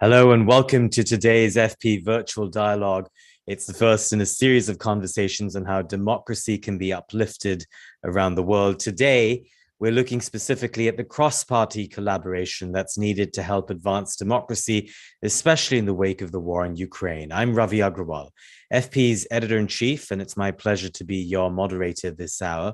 Hello and welcome to today's FP Virtual Dialogue. It's the first in a series of conversations on how democracy can be uplifted around the world. Today, we're looking specifically at the cross-party collaboration that's needed to help advance democracy, especially in the wake of the war in Ukraine. I'm Ravi Agrawal, FP's editor-in-chief, and it's my pleasure to be your moderator this hour.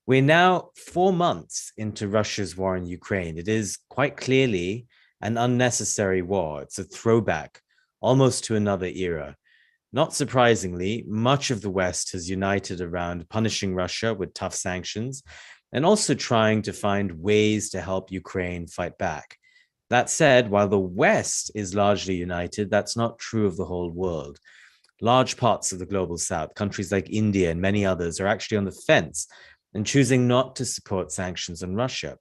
We're now 4 months into Russia's war in Ukraine. It is quite clearly an unnecessary war. It's a throwback almost to another era. Not surprisingly, much of the West has united around punishing Russia with tough sanctions and also trying to find ways to help Ukraine fight back. That said, while the West is largely united, that's not true of the whole world. Large parts of the global South, countries like India and many others, are actually on the fence and choosing not to support sanctions on Russia.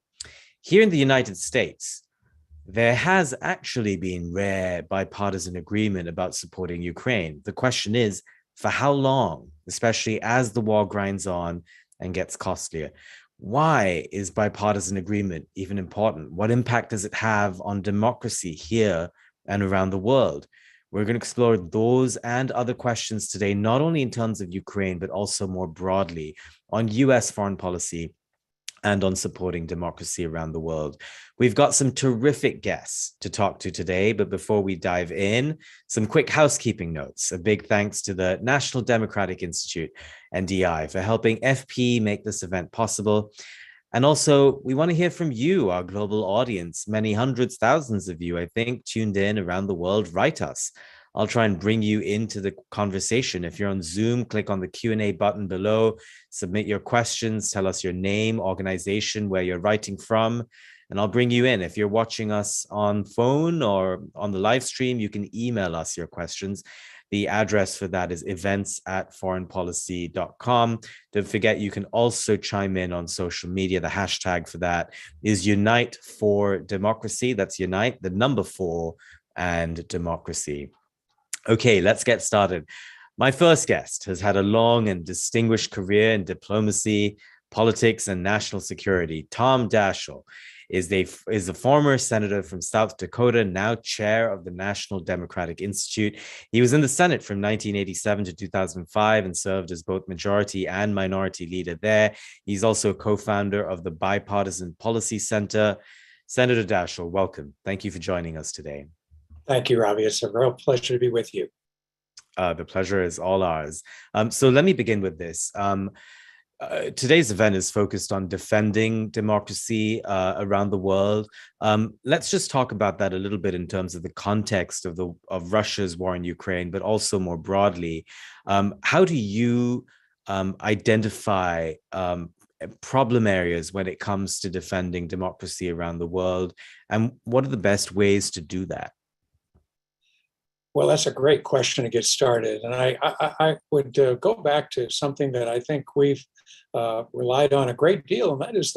Here in the United States, there has actually been rare bipartisan agreement about supporting Ukraine. The question is, for how long, especially as the war grinds on and gets costlier? Why is bipartisan agreement even important? What impact does it have on democracy here and around the world? We're going to explore those and other questions today, not only in terms of Ukraine, but also more broadly on US foreign policy and on supporting democracy around the world. We've got some terrific guests to talk to today, but before we dive in, some quick housekeeping notes. A big thanks to the National Democratic Institute, NDI, for helping FP make this event possible. And also, we want to hear from you, our global audience. Many hundreds, thousands of you, I think, tuned in around the world. Write us. I'll try and bring you into the conversation. If you're on Zoom, click on the Q&A button below, submit your questions, tell us your name, organization, where you're writing from, and I'll bring you in. If you're watching us on phone or on the live stream, you can email us your questions. The address for that is events@foreignpolicy.com. Don't forget, you can also chime in on social media. The hashtag for that is Unite for Democracy. That's Unite, the number 4, and democracy. Okay, let's get started. My first guest has had a long and distinguished career in diplomacy, politics, and national security. Tom Daschle is a former senator from South Dakota, now chair of the National Democratic Institute. He was in the Senate from 1987 to 2005 and served as both majority and minority leader there. He's also co-founder of the Bipartisan Policy Center. Senator Daschle, welcome. Thank you for joining us today. Thank you, Ravi. It's a real pleasure to be with you. The pleasure is all ours. So let me begin with this. Today's event is focused on defending democracy around the world. Let's just talk about that a little bit in terms of the context of Russia's war in Ukraine, but also more broadly. How do you identify problem areas when it comes to defending democracy around the world? And what are the best ways to do that? Well, that's a great question to get started. And I would go back to something that I think we've relied on a great deal, and that is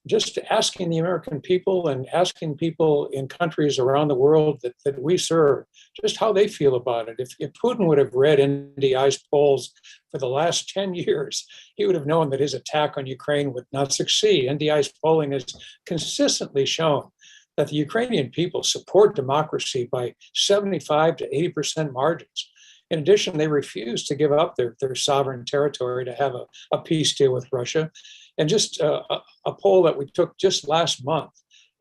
just asking the American people and asking people in countries around the world that we serve, just how they feel about it. If Putin would have read NDI's polls for the last 10 years, he would have known that his attack on Ukraine would not succeed. NDI's polling has consistently shown that the Ukrainian people support democracy by 75 to 80% margins. In addition, they refuse to give up their sovereign territory to have a peace deal with Russia. And just a poll that we took just last month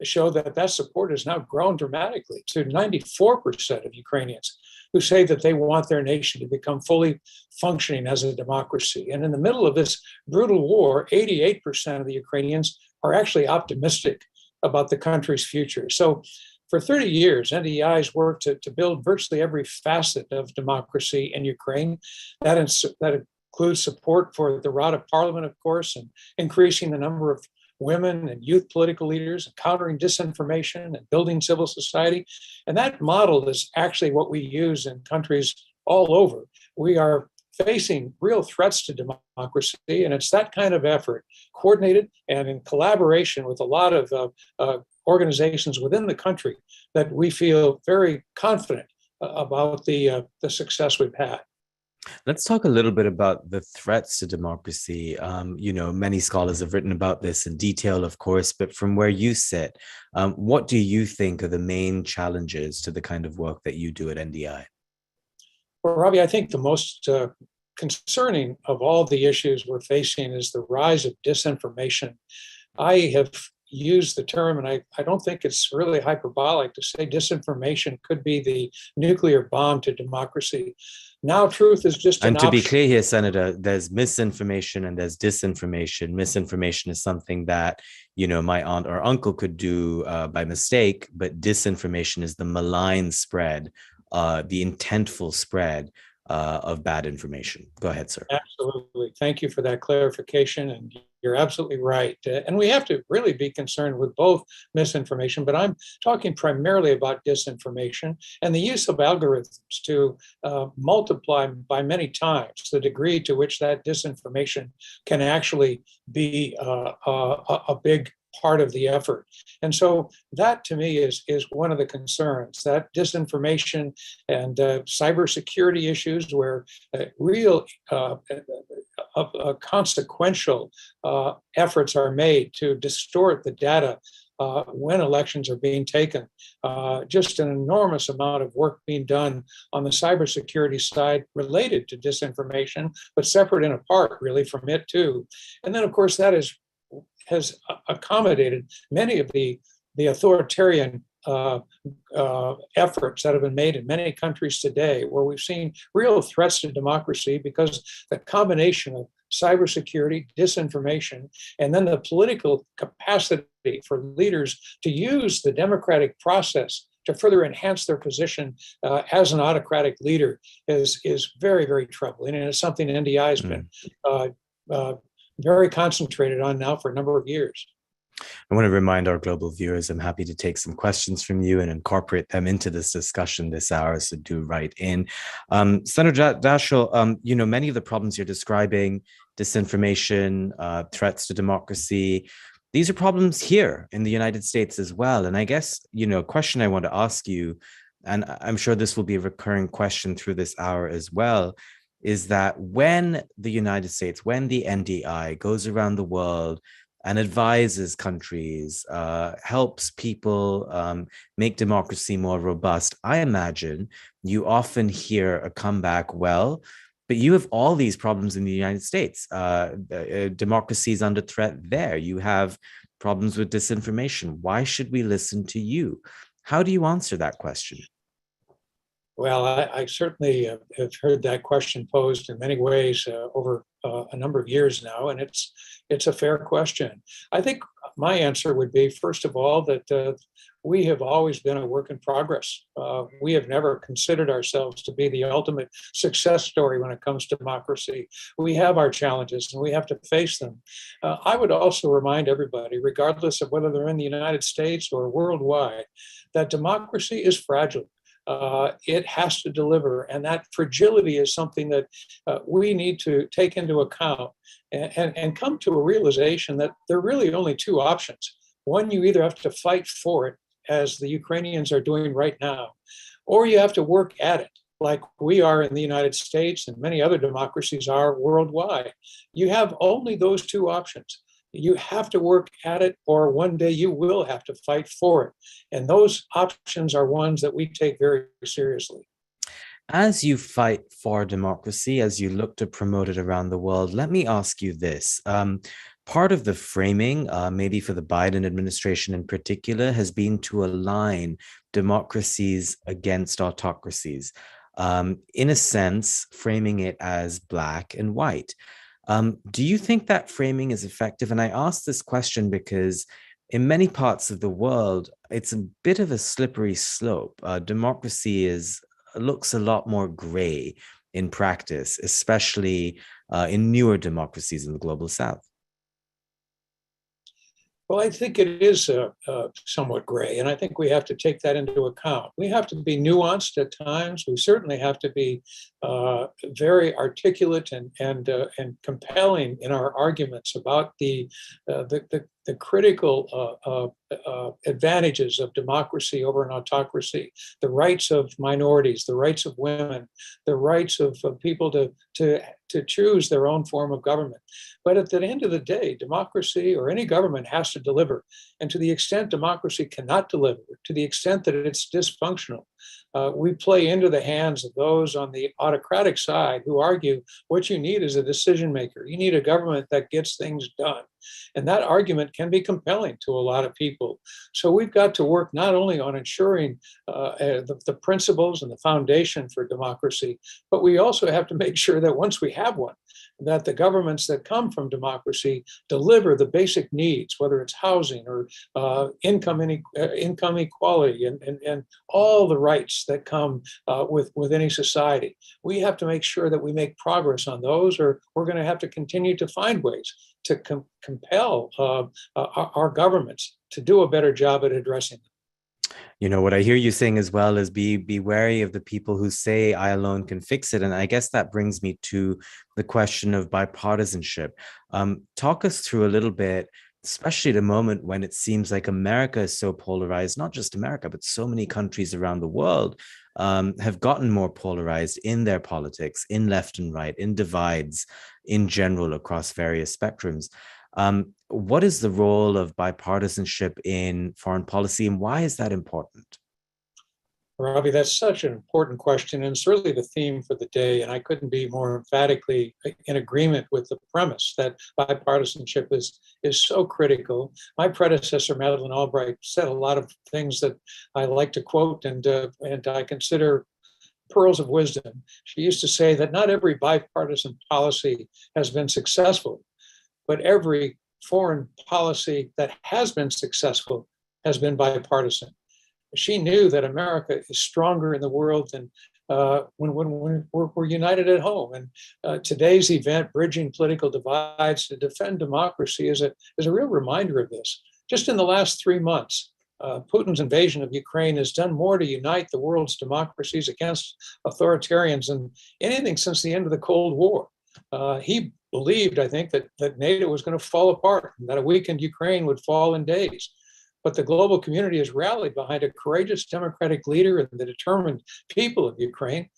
showed that support has now grown dramatically to 94% of Ukrainians who say that they want their nation to become fully functioning as a democracy. And in the middle of this brutal war, 88% of the Ukrainians are actually optimistic about the country's future. So for 30 years, NDI's worked to build virtually every facet of democracy in Ukraine. That includes support for the route of parliament, of course, and increasing the number of women and youth political leaders, and countering disinformation and building civil society. And that model is actually what we use in countries all over. We are facing real threats to democracy, and it's that kind of effort, coordinated and in collaboration with a lot of organizations within the country, that we feel very confident about the success we've had. Let's talk a little bit about the threats to democracy. Many scholars have written about this in detail, of course, but from where you sit, what do you think are the main challenges to the kind of work that you do at NDI? Well, Robbie, I think the most concerning of all the issues we're facing is the rise of disinformation. I have used the term, and I don't think it's really hyperbolic to say disinformation could be the nuclear bomb to democracy. Now, truth is just an And to be option. clear here, Senator, there's misinformation and there's disinformation. Misinformation is something that, my aunt or uncle could do by mistake, but disinformation is the malign spread, the intentful spread of bad information. Go ahead, sir. Absolutely. Thank you for that clarification. And you're absolutely right. And we have to really be concerned with both misinformation, but I'm talking primarily about disinformation and the use of algorithms to multiply by many times the degree to which that disinformation can actually be a big part of the effort. And so that to me is one of the concerns, that disinformation and cybersecurity issues where real consequential efforts are made to distort the data when elections are being taken. Just an enormous amount of work being done on the cybersecurity side related to disinformation, but separate and apart really from it too. And then of course that has accommodated many of the authoritarian efforts that have been made in many countries today, where we've seen real threats to democracy because the combination of cybersecurity, disinformation, and then the political capacity for leaders to use the democratic process to further enhance their position as an autocratic leader is very, very troubling. And it's something NDI has been very concentrated on now for a number of years. I want to remind our global viewers, I'm happy to take some questions from you and incorporate them into this discussion this hour, so do write in. Senator Daschle, many of the problems you're describing, disinformation, threats to democracy, these are problems here in the United States as well. And I guess, a question I want to ask you, and I'm sure this will be a recurring question through this hour as well, is that when the United States, when the NDI goes around the world and advises countries, helps people make democracy more robust, I imagine you often hear a comeback, well, but you have all these problems in the United States. Democracy is under threat there. You have problems with disinformation. Why should we listen to you? How do you answer that question? Well, I certainly have heard that question posed in many ways over a number of years now, and it's a fair question. I think my answer would be, first of all, that we have always been a work in progress. We have never considered ourselves to be the ultimate success story when it comes to democracy. We have our challenges, and we have to face them. I would also remind everybody, regardless of whether they're in the United States or worldwide, that democracy is fragile. It has to deliver. And that fragility is something that we need to take into account and come to a realization that there are really only two options. One, you either have to fight for it, as the Ukrainians are doing right now, or you have to work at it, like we are in the United States and many other democracies are worldwide. You have only those two options. You have to work at it, or one day you will have to fight for it. And those options are ones that we take very seriously. As you fight for democracy, as you look to promote it around the world, let me ask you this. Part of the framing, maybe for the Biden administration in particular, has been to align democracies against autocracies. In a sense, framing it as black and white. Do you think that framing is effective? And I ask this question because in many parts of the world, it's a bit of a slippery slope. Democracy looks a lot more gray in practice, especially in newer democracies in the global South. Well, I think it is somewhat gray, and I think we have to take that into account. We have to be nuanced at times. We certainly have to be very articulate and compelling in our arguments about the critical advantages of democracy over an autocracy, the rights of minorities, the rights of women, the rights of people to choose their own form of government. But at the end of the day, democracy or any government has to deliver. And to the extent democracy cannot deliver, to the extent that it's dysfunctional, we play into the hands of those on the autocratic side who argue what you need is a decision maker. You need a government that gets things done. And that argument can be compelling to a lot of people. So we've got to work not only on ensuring the principles and the foundation for democracy, but we also have to make sure that once we have one, that the governments that come from democracy deliver the basic needs, whether it's housing or income equality and all the rights that come with any society. We have to make sure that we make progress on those, or we're going to have to continue to find ways to compel our governments to do a better job at addressing them. You know, what I hear you saying as well is be wary of the people who say I alone can fix it. And I guess that brings me to the question of bipartisanship. Talk us through a little bit, especially at a moment when it seems like America is so polarized, not just America, but so many countries around the world have gotten more polarized in their politics, in left and right, in divides in general across various spectrums. What is the role of bipartisanship in foreign policy, and why is that important? Robbie, that's such an important question, and it's really the theme for the day. And I couldn't be more emphatically in agreement with the premise that bipartisanship is so critical. My predecessor, Madeleine Albright, said a lot of things that I like to quote and I consider pearls of wisdom. She used to say that not every bipartisan policy has been successful, but every foreign policy that has been successful has been bipartisan. She knew that America is stronger in the world than when we're united at home. And today's event, Bridging Political Divides to Defend Democracy, is a real reminder of this. Just in the last 3 months, Putin's invasion of Ukraine has done more to unite the world's democracies against authoritarians than anything since the end of the Cold War. He believed, I think, that NATO was going to fall apart, and that a weakened Ukraine would fall in days. But the global community has rallied behind a courageous democratic leader and the determined people of Ukraine.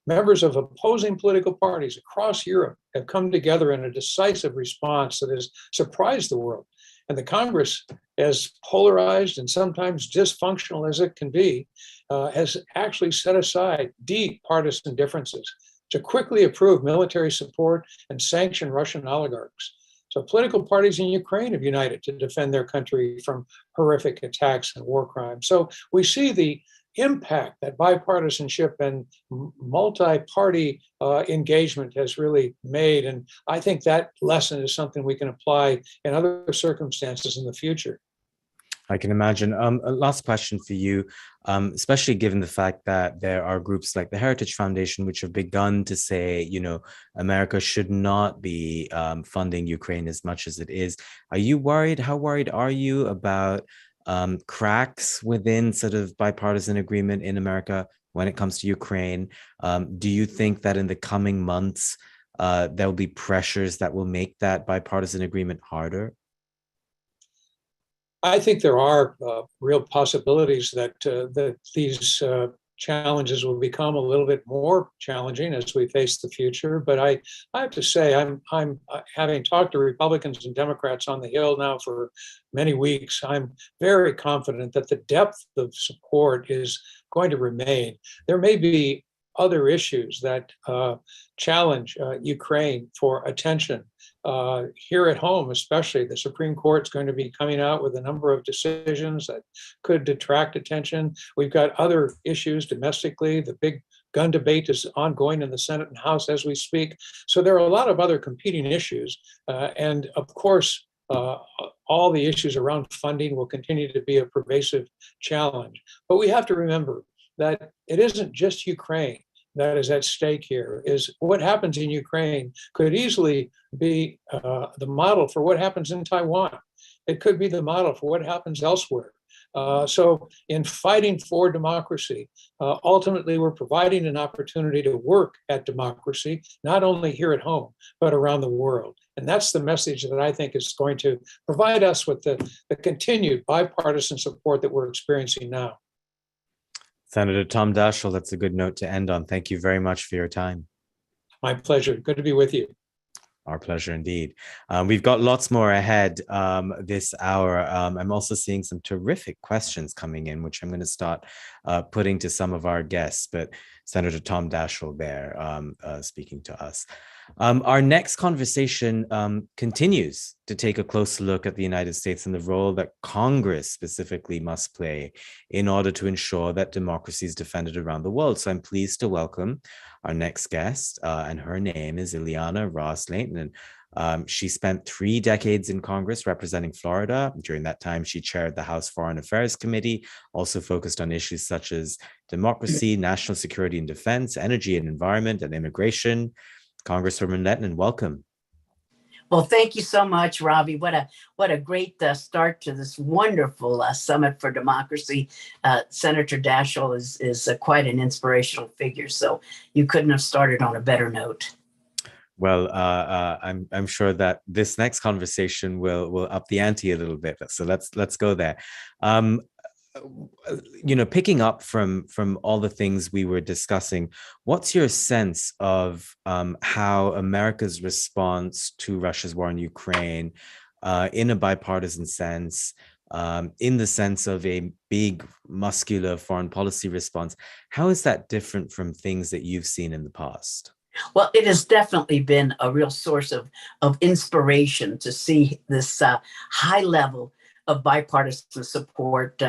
Members of opposing political parties across Europe have come together in a decisive response that has surprised the world. And the Congress, as polarized and sometimes dysfunctional as it can be, has actually set aside deep partisan differences to quickly approve military support and sanction Russian oligarchs. So political parties in Ukraine have united to defend their country from horrific attacks and war crimes. So we see the impact that bipartisanship and multi-party engagement has really made. And I think that lesson is something we can apply in other circumstances in the future. I can imagine. A last question for you, especially given the fact that there are groups like the Heritage Foundation, which have begun to say, you know, America should not be funding Ukraine as much as it is. Are you worried? How worried are you about cracks within sort of bipartisan agreement in America when it comes to Ukraine? Do you think that in the coming months, there will be pressures that will make that bipartisan agreement harder? I think there are real possibilities that these challenges will become a little bit more challenging as we face the future. But I have to say, I'm having talked to Republicans and Democrats on the Hill now for many weeks. I'm very confident that the depth of support is going to remain. There may be other issues that challenge Ukraine for attention. Here at home, especially, the Supreme Court's going to be coming out with a number of decisions that could detract attention. We've got other issues domestically. The big gun debate is ongoing in the Senate and House as we speak. So there are a lot of other competing issues. And of course, all the issues around funding will continue to be a pervasive challenge. But we have to remember that it isn't just Ukraine that is at stake here. Is what happens in Ukraine could easily be the model for what happens in Taiwan. It could be the model for what happens elsewhere. So in fighting for democracy, ultimately we're providing an opportunity to work at democracy, not only here at home, but around the world. And that's the message that I think is going to provide us with the continued bipartisan support that we're experiencing now. Senator Tom Daschle, that's a good note to end on. Thank you very much for your time. My pleasure. Good to be with you. Our pleasure indeed. We've got lots more ahead this hour. I'm also seeing some terrific questions coming in, which I'm going to start putting to some of our guests, but Senator Tom Daschle there speaking to us. Our next conversation continues to take a closer look at the United States and the role that Congress specifically must play in order to ensure that democracy is defended around the world. So I'm pleased to welcome our next guest, and her name is Ileana Ros-Lehtinen. She spent 3 decades in Congress representing Florida. During that time, she chaired the House Foreign Affairs Committee, also focused on issues such as democracy, national security and defense, energy and environment, and immigration. Congresswoman Lehtinen, welcome. Well, thank you so much, Ravi. What a great start to this wonderful Summit for Democracy. Senator Daschle is quite an inspirational figure, so you couldn't have started on a better note. Well, I'm sure that this next conversation will up the ante a little bit. So let's go there. Picking up from all the things we were discussing, what's your sense of how America's response to Russia's war in Ukraine, in a bipartisan sense, in the sense of a big, muscular foreign policy response, how is that different from things that you've seen in the past? Well, it has definitely been a real source of inspiration to see this high level of bipartisan support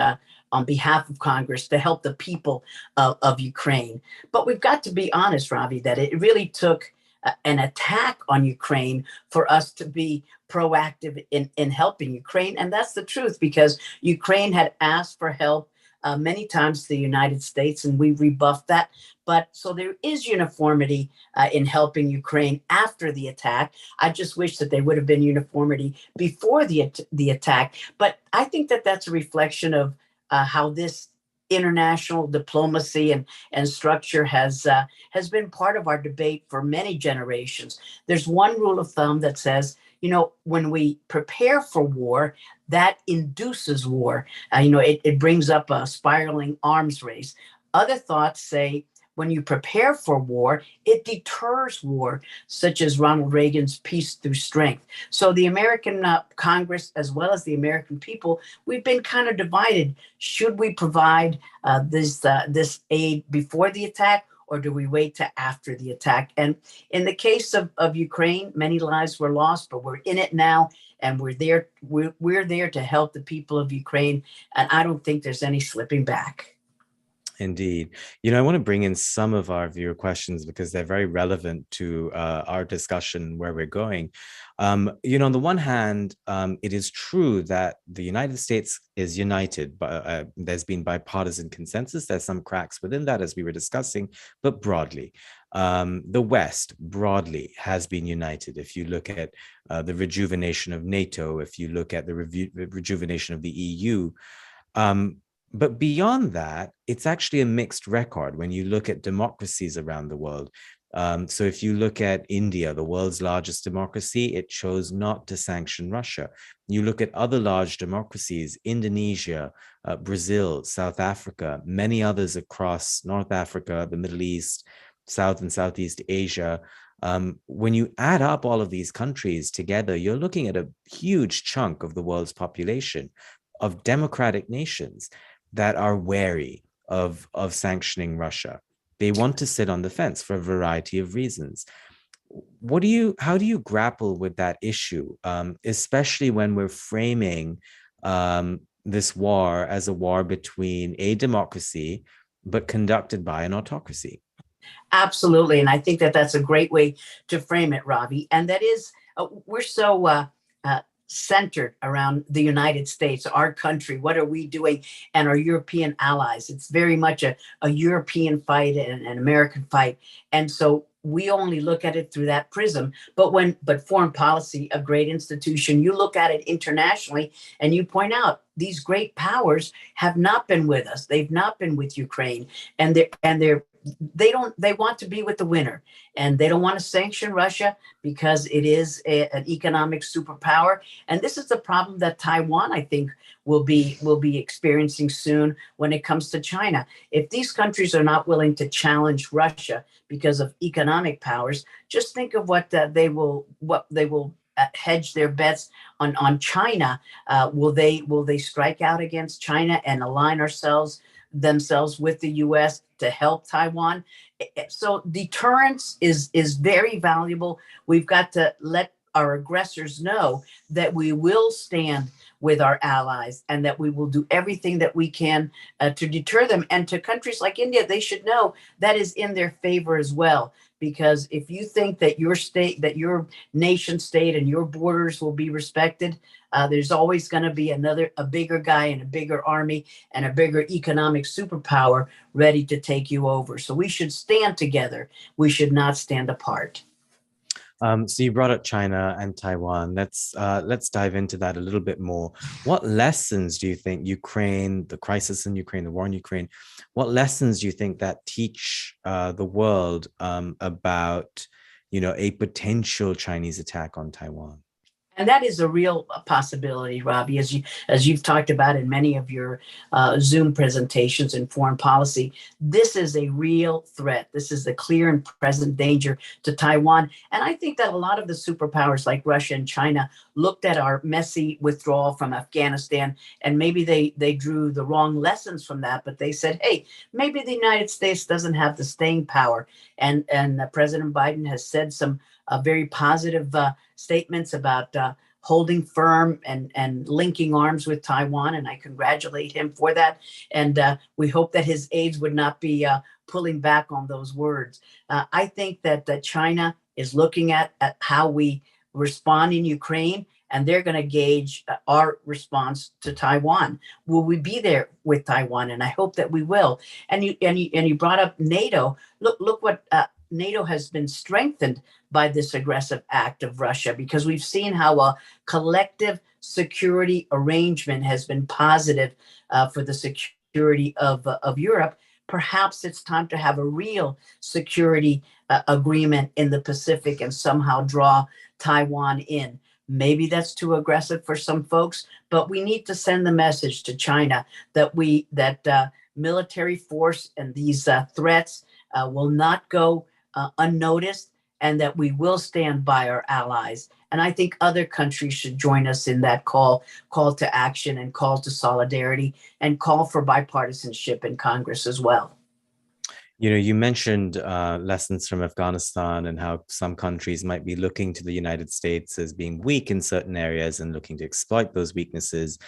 on behalf of Congress to help the people of Ukraine. But we've got to be honest, Ravi, that it really took an attack on Ukraine for us to be proactive in helping Ukraine. And that's the truth, because Ukraine had asked for help many times to the United States, and we rebuffed that. But so there is uniformity in helping Ukraine after the attack. I just wish that there would have been uniformity before the attack. But I think that that's a reflection of how this international diplomacy and structure has been part of our debate for many generations. There's one rule of thumb that says, when we prepare for war, that induces war. It brings up a spiraling arms race. Other thoughts say, when you prepare for war, it deters war, such as Ronald Reagan's peace through strength. So the American Congress, as well as the American people, we've been kind of divided. Should we provide this aid before the attack, or do we wait to after the attack? And in the case of Ukraine, many lives were lost, but we're in it now, and we're there to help the people of Ukraine. And I don't think there's any slipping back. Indeed. I want to bring in some of our viewer questions because they're very relevant to our discussion where we're going. On the one hand, it is true that the United States is united, but there's been bipartisan consensus. There's some cracks within that, as we were discussing, but broadly, the West broadly has been united. If you look at the rejuvenation of NATO, if you look at the rejuvenation of the EU, but beyond that, it's actually a mixed record when you look at democracies around the world. So if you look at India, the world's largest democracy, it chose not to sanction Russia. You look at other large democracies, Indonesia, Brazil, South Africa, many others across North Africa, the Middle East, South and Southeast Asia. When you add up all of these countries together, you're looking at a huge chunk of the world's population of democratic nations that are wary of sanctioning Russia. They want to sit on the fence for a variety of reasons. How do you grapple with that issue, especially when we're framing this war as a war between a democracy, but conducted by an autocracy? Absolutely. And I think that that's a great way to frame it, Ravi. And that is, we're so centered around the United States, our country. What are we doing? And our European allies. It's very much a European fight and an American fight. And so we only look at it through that prism. But foreign policy, a great institution, you look at it internationally and you point out these great powers have not been with us. They've not been with Ukraine, and they want to be with the winner, and they don't want to sanction Russia because it is an economic superpower. And this is the problem that Taiwan, I think, will be experiencing soon when it comes to China. If these countries are not willing to challenge Russia because of economic powers, just think of what they will hedge their bets on China. Will they strike out against China and align themselves with the U.S. to help Taiwan? So deterrence is very valuable. We've got to let our aggressors know that we will stand with our allies and that we will do everything that we can to deter them. And to countries like India, they should know that is in their favor as well. Because if you think that your state, that your nation state and your borders will be respected, there's always going to be a bigger guy and a bigger army and a bigger economic superpower ready to take you over. So we should stand together. We should not stand apart. So you brought up China and Taiwan. Let's dive into that a little bit more. What lessons do you think Ukraine, the crisis in Ukraine, the war in Ukraine, what lessons do you think that teach the world about, a potential Chinese attack on Taiwan? And that is a real possibility, Robbie, as you've talked about in many of your Zoom presentations in foreign policy. This is a real threat. This is a clear and present danger to Taiwan. And I think that a lot of the superpowers like Russia and China looked at our messy withdrawal from Afghanistan, and maybe they drew the wrong lessons from that. But they said, hey, maybe the United States doesn't have the staying power. And President Biden has said some very positive statements about holding firm and linking arms with Taiwan. And I congratulate him for that. And we hope that his aides would not be pulling back on those words. I think that China is looking at how we respond in Ukraine, and they're going to gauge our response to Taiwan. Will we be there with Taiwan? And I hope that we will. And you brought up NATO. Look what NATO has been strengthened by this aggressive act of Russia, because we've seen how a collective security arrangement has been positive for the security of Europe. Perhaps it's time to have a real security agreement in the Pacific and somehow draw Taiwan in. Maybe that's too aggressive for some folks, but we need to send the message to China that military force and these threats will not go unnoticed, and that we will stand by our allies. And I think other countries should join us in that call to action and call to solidarity and call for bipartisanship in Congress as well. You mentioned lessons from Afghanistan and how some countries might be looking to the United States as being weak in certain areas and looking to exploit those weaknesses.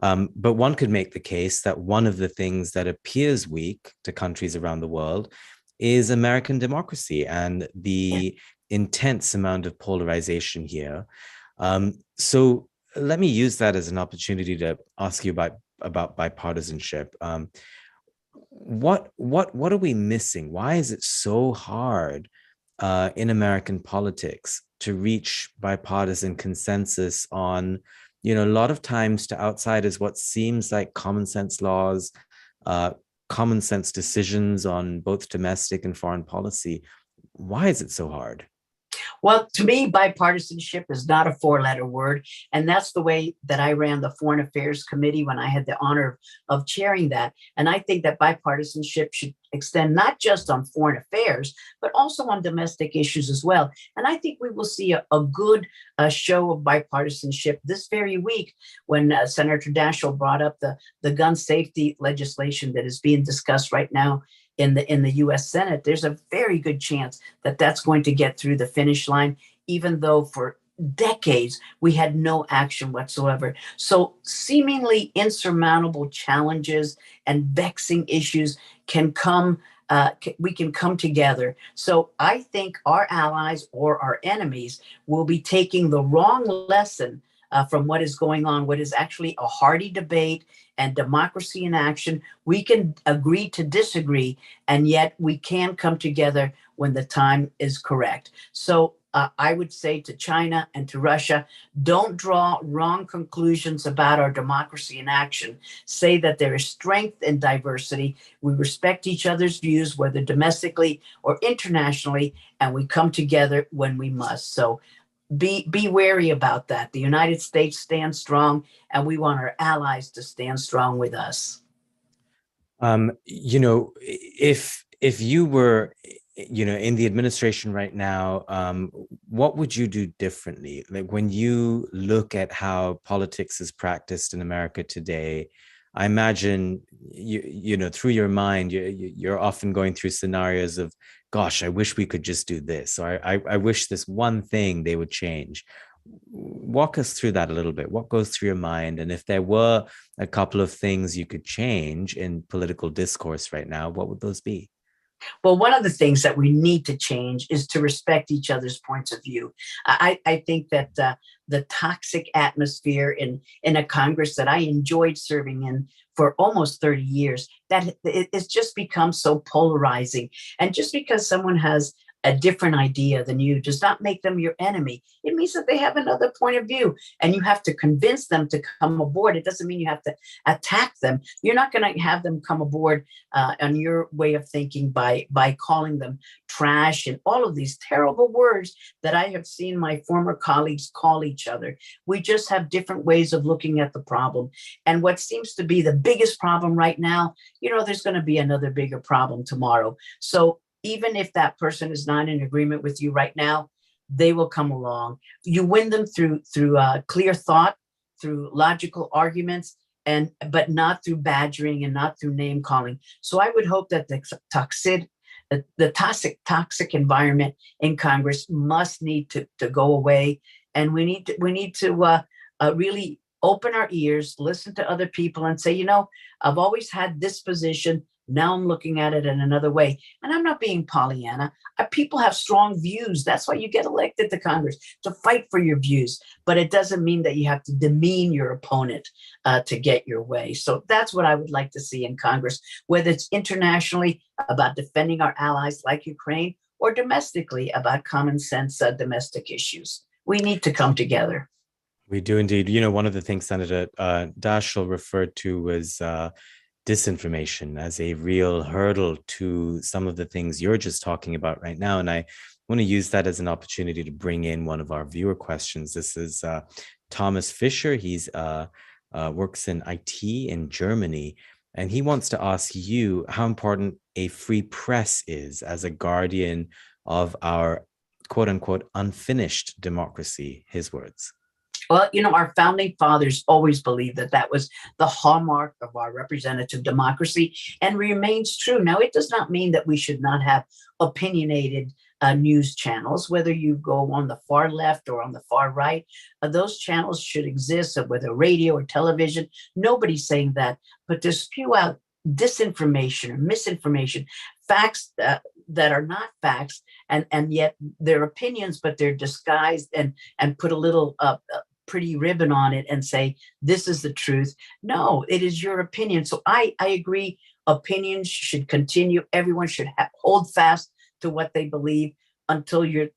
But one could make the case that one of the things that appears weak to countries around the world is American democracy and the intense amount of polarization here. So let me use that as an opportunity to ask you about bipartisanship. What are we missing? Why is it so hard in American politics to reach bipartisan consensus on, a lot of times to outsiders, what seems like common sense laws, common sense decisions on both domestic and foreign policy? Why is it so hard? Well, to me, bipartisanship is not a four-letter word. And that's the way that I ran the Foreign Affairs Committee when I had the honor of chairing that. And I think that bipartisanship should extend not just on foreign affairs, but also on domestic issues as well. And I think we will see a good show of bipartisanship this very week when Senator Daschle brought up the gun safety legislation that is being discussed right now in the U.S. Senate. There's a very good chance that that's going to get through the finish line, even though for decades we had no action whatsoever. So seemingly insurmountable challenges and vexing issues can come. We can come together. So I think our allies or our enemies will be taking the wrong lesson from what is going on, what is actually a hearty debate and democracy in action. We can agree to disagree, and yet we can come together when the time is correct. So I would say to China and to Russia, don't draw wrong conclusions about our democracy in action. Say that there is strength in diversity. We respect each other's views, whether domestically or internationally, and we come together when we must. So be wary about that. The United States stands strong, and we want our allies to stand strong with us. If you were, in the administration right now, what would you do differently? Like when you look at how politics is practiced in America today, I imagine through your mind, you're often going through scenarios of, gosh, I wish we could just do this, or I wish this one thing they would change. Walk us through that a little bit. What goes through your mind? And if there were a couple of things you could change in political discourse right now, what would those be? Well, one of the things that we need to change is to respect each other's points of view. I think that the toxic atmosphere in a Congress that I enjoyed serving in for almost 30 years, that it's just become so polarizing. And just because someone has a different idea than you does not make them your enemy. It means that they have another point of view, and you have to convince them to come aboard. It doesn't mean you have to attack them. You're not going to have them come aboard on your way of thinking by calling them trash and all of these terrible words that I have seen my former colleagues call each other. We just have different ways of looking at the problem. And what seems to be the biggest problem right now, there's going to be another bigger problem tomorrow. So even if that person is not in agreement with you right now, they will come along. You win them through clear thought, through logical arguments, but not through badgering and not through name calling. So I would hope that the toxic environment in Congress must need to go away, and we need to really open our ears, listen to other people, and say, I've always had this position. Now I'm looking at it in another way. And I'm not being Pollyanna. People have strong views. That's why you get elected to Congress, to fight for your views. But it doesn't mean that you have to demean your opponent to get your way. So that's what I would like to see in Congress, whether it's internationally about defending our allies like Ukraine, or domestically about common sense domestic issues. We need to come together. We do indeed. One of the things Senator Daschle referred to was disinformation as a real hurdle to some of the things you're just talking about right now. And I want to use that as an opportunity to bring in one of our viewer questions. This is Thomas Fisher. He's works in IT in Germany, and he wants to ask you how important a free press is as a guardian of our quote unquote unfinished democracy. His words. Well, our founding fathers always believed that was the hallmark of our representative democracy, and remains true. Now, it does not mean that we should not have opinionated news channels, whether you go on the far left or on the far right. Those channels should exist, whether radio or television. Nobody's saying that. But to spew out disinformation or misinformation, facts that are not facts, and yet they're opinions, but they're disguised and put a little pretty ribbon on it and say, this is the truth. No, it is your opinion. So I agree. Opinions should continue. Everyone should hold fast to what they believe until your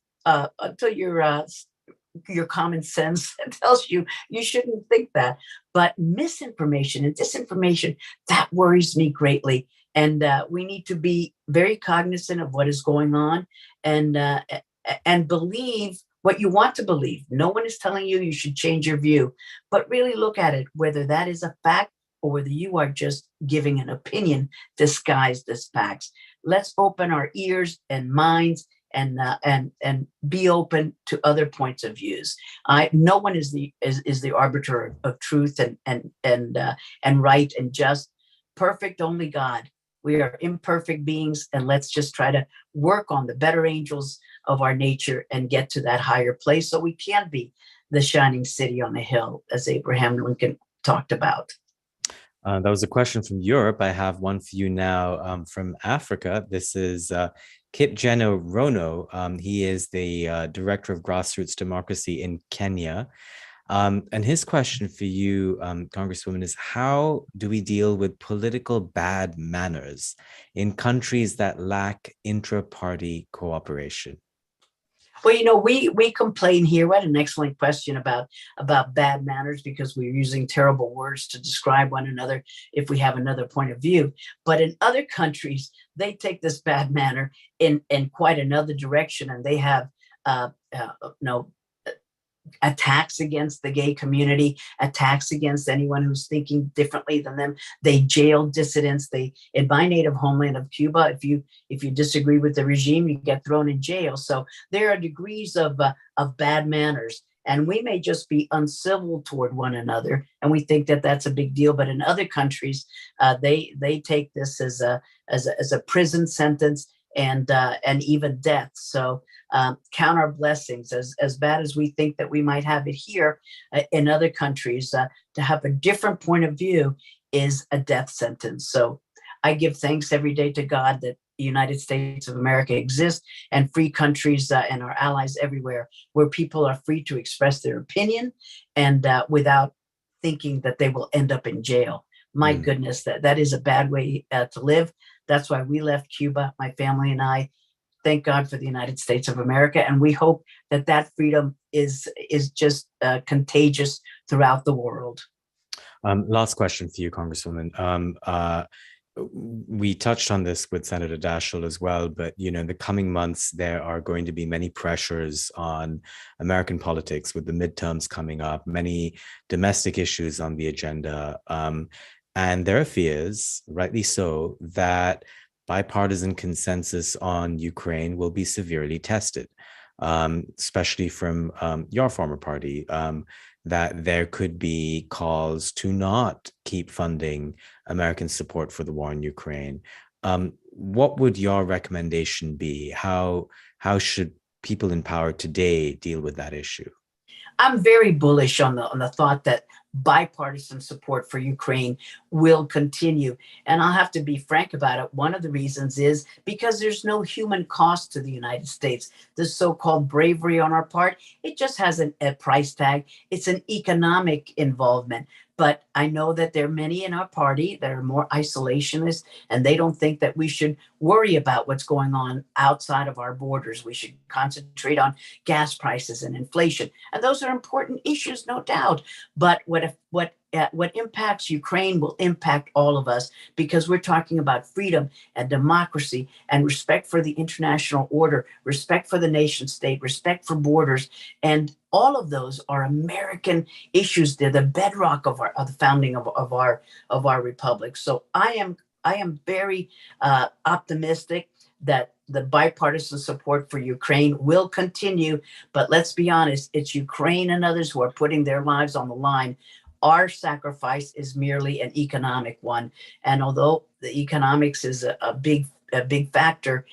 common sense tells you shouldn't think that. But misinformation and disinformation, that worries me greatly. And we need to be very cognizant of what is going on, and believe what you want to believe. No one is telling you should change your view, but really look at it, whether that is a fact or whether you are just giving an opinion disguised as facts. Let's open our ears and minds and be open to other points of views. No one is the arbiter of truth and right and just. Perfect only God. We are imperfect beings, and let's just try to work on the better angels of our nature and get to that higher place so we can be the shining city on a hill, as Abraham Lincoln talked about. That was a question from Europe. I have one for you now from Africa. This is Kip Jeno Rono. He is the Director of Grassroots Democracy in Kenya. And his question for you, Congresswoman, is how do we deal with political bad manners in countries that lack intra-party cooperation? Well, we complain here. We had an excellent question about bad manners because we're using terrible words to describe one another if we have another point of view. But in other countries, they take this bad manner in quite another direction, and they have attacks against the gay community, attacks against anyone who's thinking differently than them. They jail dissidents. In my native homeland of Cuba, if you disagree with the regime, you get thrown in jail. So there are degrees of bad manners, and we may just be uncivil toward one another, and we think that that's a big deal. But in other countries, they take this as a prison sentence and even death. So count our blessings. As bad as we think that we might have it here, in other countries, to have a different point of view is a death sentence. So I give thanks every day to God that the United States of America exists, and free countries and our allies everywhere, where people are free to express their opinion and without thinking that they will end up in jail. My goodness, that is a bad way to live. That's why we left Cuba, my family and I. Thank God for the United States of America. And we hope that freedom is just contagious throughout the world. Last question for you, Congresswoman. We touched on this with Senator Daschle as well, but in the coming months, there are going to be many pressures on American politics with the midterms coming up, many domestic issues on the agenda. And there are fears, rightly so, that bipartisan consensus on Ukraine will be severely tested, especially from your former party, that there could be calls to not keep funding American support for the war in Ukraine. What would your recommendation be? How should people in power today deal with that issue? I'm very bullish on the thought that bipartisan support for Ukraine will continue. And I'll have to be frank about it. One of the reasons is because there's no human cost to the United States. The so-called bravery on our part, it just has a price tag. It's an economic involvement. But I know that there are many in our party that are more isolationist, and they don't think that we should worry about what's going on outside of our borders. We should concentrate on gas prices and inflation. And those are important issues, no doubt. But what impacts Ukraine will impact all of us, because we're talking about freedom and democracy and respect for the international order, respect for the nation state, respect for borders. And all of those are American issues. They're the bedrock of the founding of our republic. So I am very optimistic that the bipartisan support for Ukraine will continue. But let's be honest, it's Ukraine and others who are putting their lives on the line. Our sacrifice is merely an economic one. And although the economics is a big factor,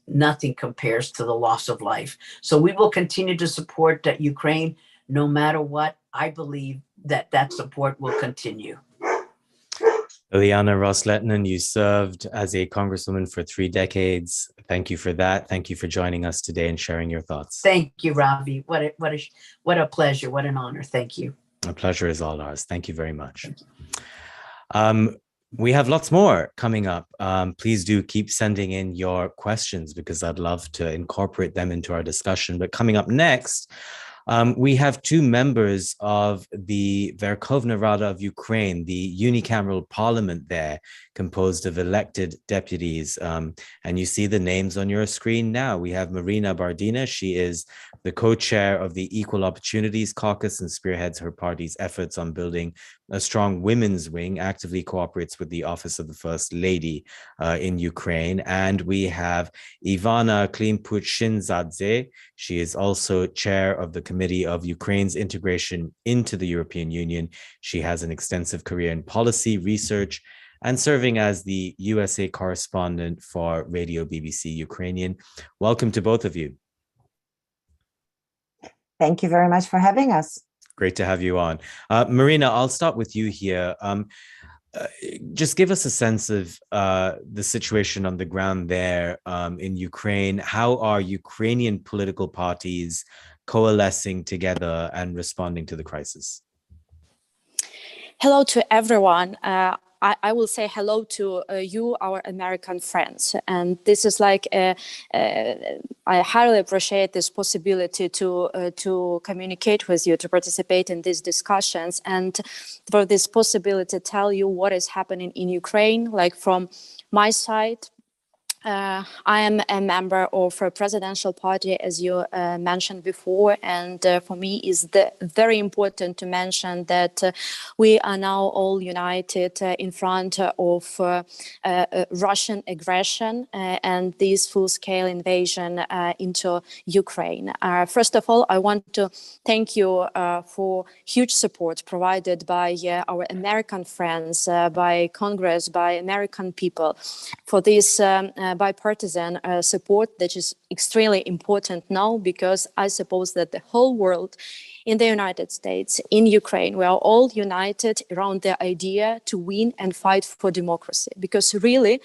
nothing compares to the loss of life. So we will continue to support Ukraine no matter what. I believe that support will continue. Ileana Ros-Lehtinen, you served as a congresswoman for 3 decades. Thank you for that. Thank you for joining us today and sharing your thoughts. Thank you, Ravi. What a pleasure. What an honor. Thank you. A pleasure is all ours. Thank you very much. We have lots more coming up. Please do keep sending in your questions, because I'd love to incorporate them into our discussion. But coming up next, we have 2 members of the Verkhovna Rada of Ukraine, the unicameral parliament there, composed of elected deputies. And you see the names on your screen now. We have Marina Bardina. She is the co-chair of the Equal Opportunities Caucus and spearheads her party's efforts on building a strong women's wing, actively cooperates with the Office of the First Lady in Ukraine. And we have Ivana Klimpuch-Shinzadze. She is also chair of the Committee of Ukraine's integration into the European Union. She has an extensive career in policy, research, and serving as the USA correspondent for Radio BBC Ukrainian. Welcome to both of you. Thank you very much for having us. Great to have you on. Marina, I'll start with you here. Just give us a sense of the situation on the ground there in Ukraine. How are Ukrainian political parties coalescing together and responding to the crisis? Hello to everyone. I will say hello to you, our American friends. And this is like, I highly appreciate this possibility to communicate with you, to participate in these discussions, and for this possibility to tell you what is happening in Ukraine, like from my side. I am a member of a presidential party, as you mentioned before, and for me is very important to mention that we are now all united in front of Russian aggression and this full-scale invasion into Ukraine. First of all, I want to thank you for huge support provided by our American friends, by Congress, by American people, for this bipartisan support that is extremely important now, because I suppose that the whole world, in the United States, in Ukraine, we are all united around the idea to win and fight for democracy. Because really,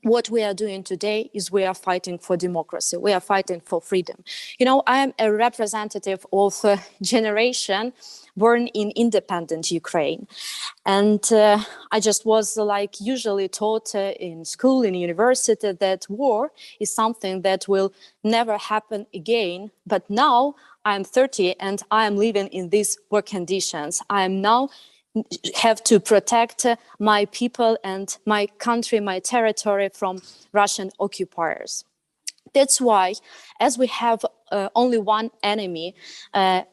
what we are doing today is we are fighting for democracy. We are fighting for freedom. You know, I am a representative of a generation born in independent Ukraine. And I just was like usually taught in school, in university, that war is something that will never happen again. But now I'm 30 and I am living in these war conditions. I am now have to protect my people and my country, my territory from Russian occupiers. That's why, as we have only one enemy,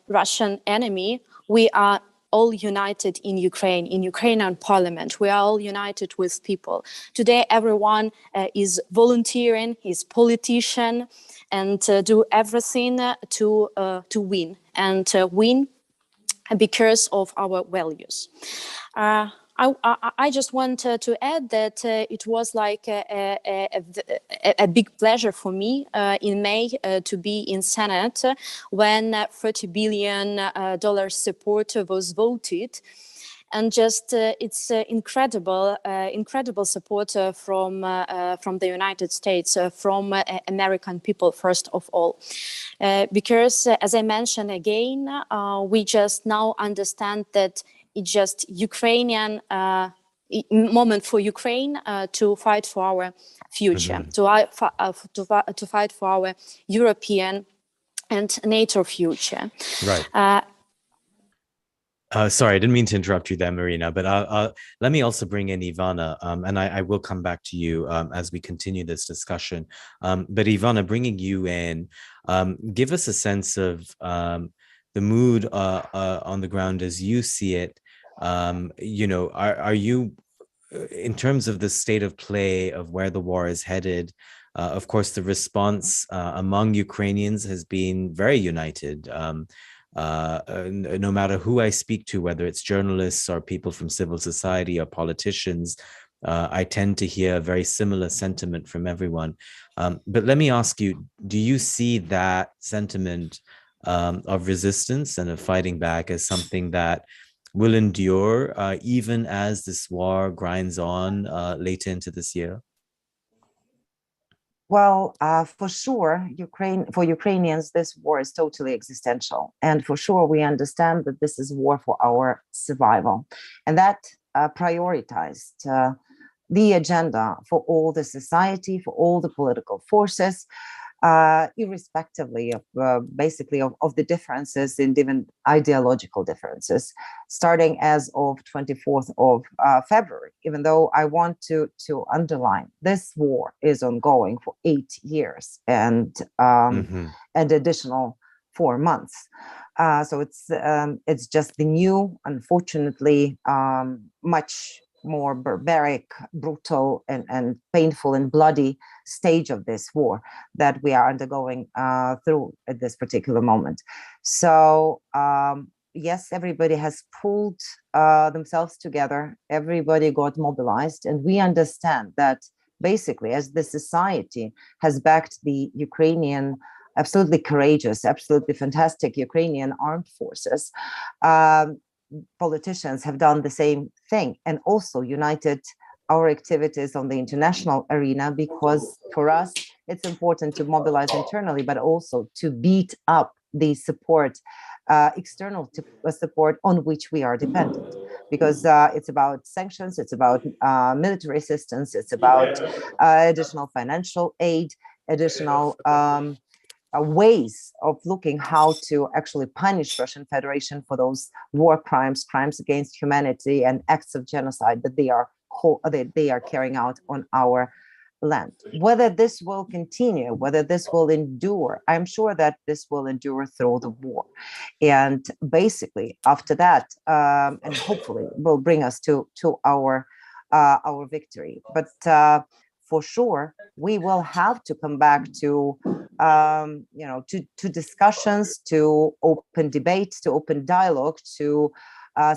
Russian enemy, we are all united in Ukrainian parliament. We are all united with people. Today, everyone is volunteering, is politician, and do everything to win, and win because of our values. I just want to add that it was like a big pleasure for me in May to be in Senate when $30 billion support was voted. And just it's incredible support from the United States, from American people, first of all, because as I mentioned again, we just now understand that it's just Ukrainian moment for Ukraine to fight for our future, to fight for our European and NATO future. Right. Sorry, I didn't mean to interrupt you there, Marina, but let me also bring in Ivana, and I will come back to you as we continue this discussion. But Ivana, bringing you in, give us a sense of the mood on the ground as you see it. You know, are you, in terms of the state of play of where the war is headed, of course, the response among Ukrainians has been very united. No matter who I speak to, whether it's journalists or people from civil society or politicians, I tend to hear a very similar sentiment from everyone. But let me ask you, do you see that sentiment of resistance and of fighting back as something that will endure even as this war grinds on later into this year? Well, for sure, for Ukrainians, this war is totally existential. And for sure, we understand that this is war for our survival. And that prioritized the agenda for all the society, for all the political forces, irrespectively of basically of the differences in different ideological differences, starting as of 24th of February, even though I want to underline this war is ongoing for 8 years and additional 4 months. So it's just the new, unfortunately, much more barbaric, brutal, and painful and bloody stage of this war that we are undergoing through at this particular moment. So yes, everybody has pulled themselves together. Everybody got mobilized, and we understand that basically, as the society has backed the Ukrainian absolutely courageous, absolutely fantastic Ukrainian armed forces, politicians have done the same thing and also united our activities on the international arena, because for us it's important to mobilize internally, but also to beat up the support, external support on which we are dependent. because it's about sanctions, it's about military assistance, it's about additional financial aid, additional ways of looking how to actually punish Russian Federation for those war crimes, crimes against humanity, and acts of genocide that they are carrying out on our land. Whether this will continue, whether this will endure, I'm sure that this will endure through the war. And basically, after that, and hopefully will bring us to our victory. But for sure, we will have to come back to to discussions, to open debates, to open dialogue, to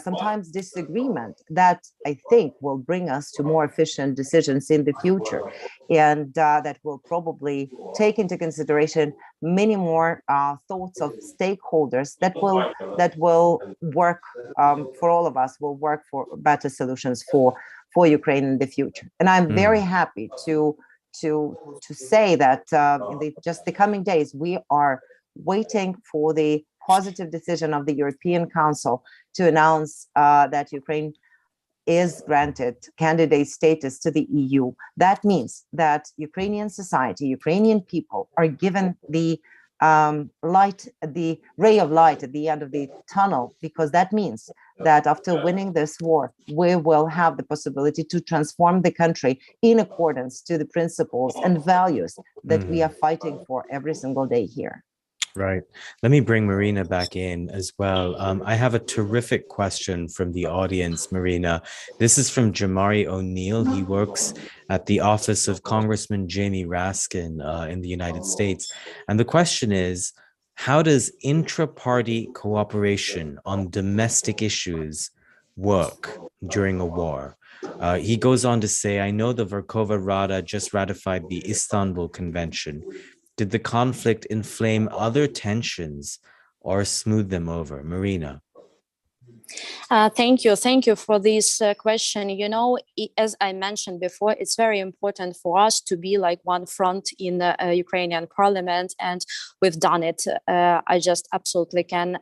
sometimes disagreement that I think will bring us to more efficient decisions in the future, and that will probably take into consideration many more thoughts of stakeholders that will work for all of us, will work for better solutions for Ukraine in the future. And I'm very happy to say that in just the coming days, we are waiting for the positive decision of the European Council to announce that Ukraine is granted candidate status to the EU. That means that Ukrainian society, Ukrainian people are given the the ray of light at the end of the tunnel, because that means that after winning this war, we will have the possibility to transform the country in accordance to the principles and values that we are fighting for every single day here. Right. Let me bring Marina back in as well. I have a terrific question from the audience, Marina. This is from Jamari O'Neill. He works at the office of Congressman Jamie Raskin in the United States. And the question is, how does intra-party cooperation on domestic issues work during a war? He goes on to say, I know the Verkhovna Rada just ratified the Istanbul Convention. Did the conflict inflame other tensions or smooth them over? Marina. Thank you for this question. You know, as I mentioned before, it's very important for us to be like one front in the Ukrainian parliament, and we've done it. I just absolutely can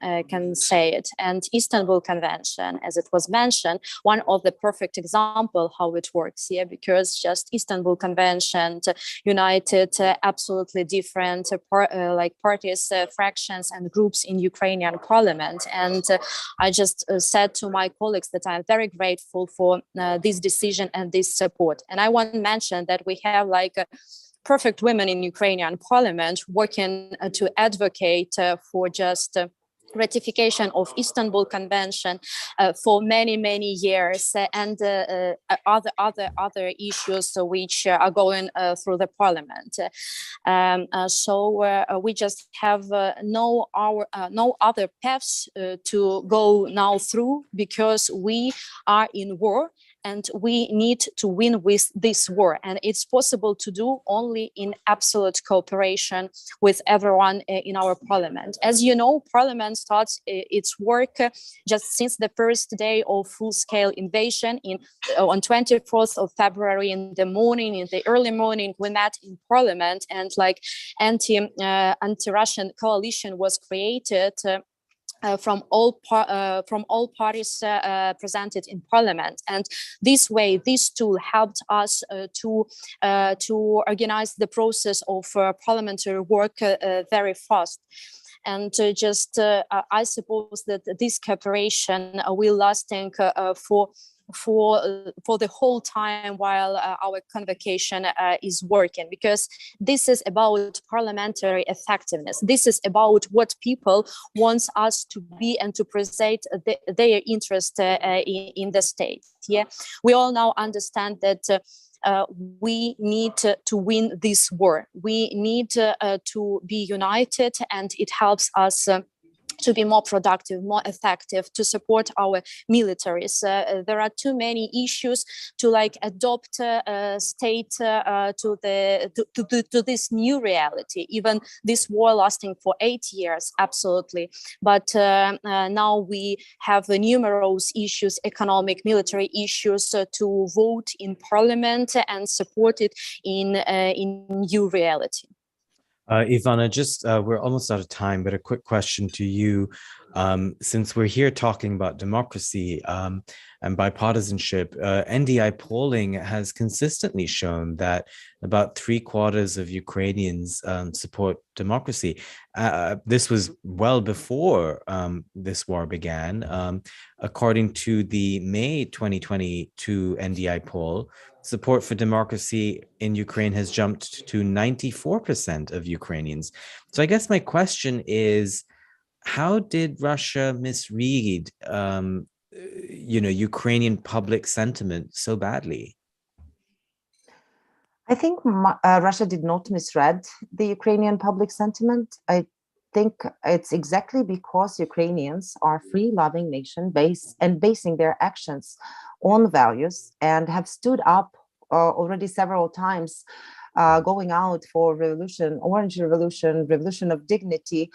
say it. And Istanbul Convention, as it was mentioned, one of the perfect example how it works here, because just Istanbul Convention united absolutely different parties, fractions, and groups in Ukrainian parliament. And I just said to my colleagues that I'm very grateful for this decision and this support. And I want to mention that we have perfect women in Ukrainian parliament working to advocate for just ratification of Istanbul Convention for many years, and other issues which are going through the parliament. So we just have no other paths to go now through, because we are in war and we need to win with this war. And it's possible to do only in absolute cooperation with everyone in our parliament. As you know, parliament starts its work just since the first day of full-scale invasion on 24th of February in the early morning, we met in parliament, and anti-Russian coalition was created from all parties presented in parliament. And this way, this tool helped us to organize the process of parliamentary work very fast. And I suppose that this cooperation will lasting for the whole time while our convocation is working, because this is about parliamentary effectiveness. This is about what people want us to be and to present their interest in the state. Yeah, we all now understand that we need to win this war. We need to be united, and it helps us to be more productive, more effective, to support our militaries. There are too many issues to adopt state to this new reality. Even this war lasting for 8 years, absolutely. But now we have numerous issues, economic, military issues, to vote in parliament and support it in new reality. Ivana, we're almost out of time, but a quick question to you. Since we're here talking about democracy and bipartisanship, NDI polling has consistently shown that about 3/4 of Ukrainians support democracy. This was well before this war began. According to the May 2022 NDI poll, support for democracy in Ukraine has jumped to 94% of Ukrainians. So I guess my question is, how did Russia misread, Ukrainian public sentiment so badly? I think Russia did not misread the Ukrainian public sentiment. I think it's exactly because Ukrainians are a free-loving nation basing their actions on values and have stood up already several times, going out for revolution, Orange Revolution, Revolution of Dignity,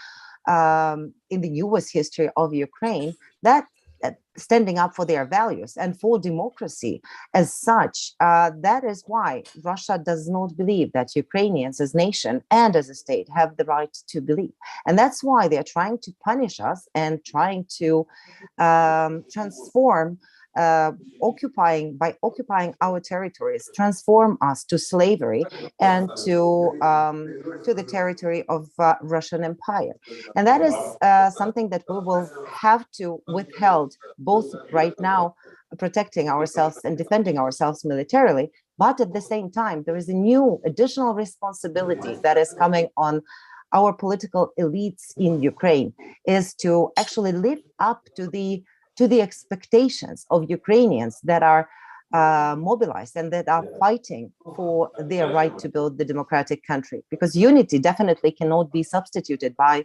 in the US history of Ukraine, that standing up for their values and for democracy as such, that is why Russia does not believe that Ukrainians as nation and as a state have the right to believe. And that's why they're trying to punish us and trying to transform occupying our territories, transform us to slavery and to the territory of Russian Empire. And that is something that we will have to withhold, both right now, protecting ourselves and defending ourselves militarily, but at the same time, there is a new additional responsibility that is coming on our political elites in Ukraine, is to actually live up to the expectations of Ukrainians that are mobilized and that are fighting for their right to build the democratic country. Because unity definitely cannot be substituted by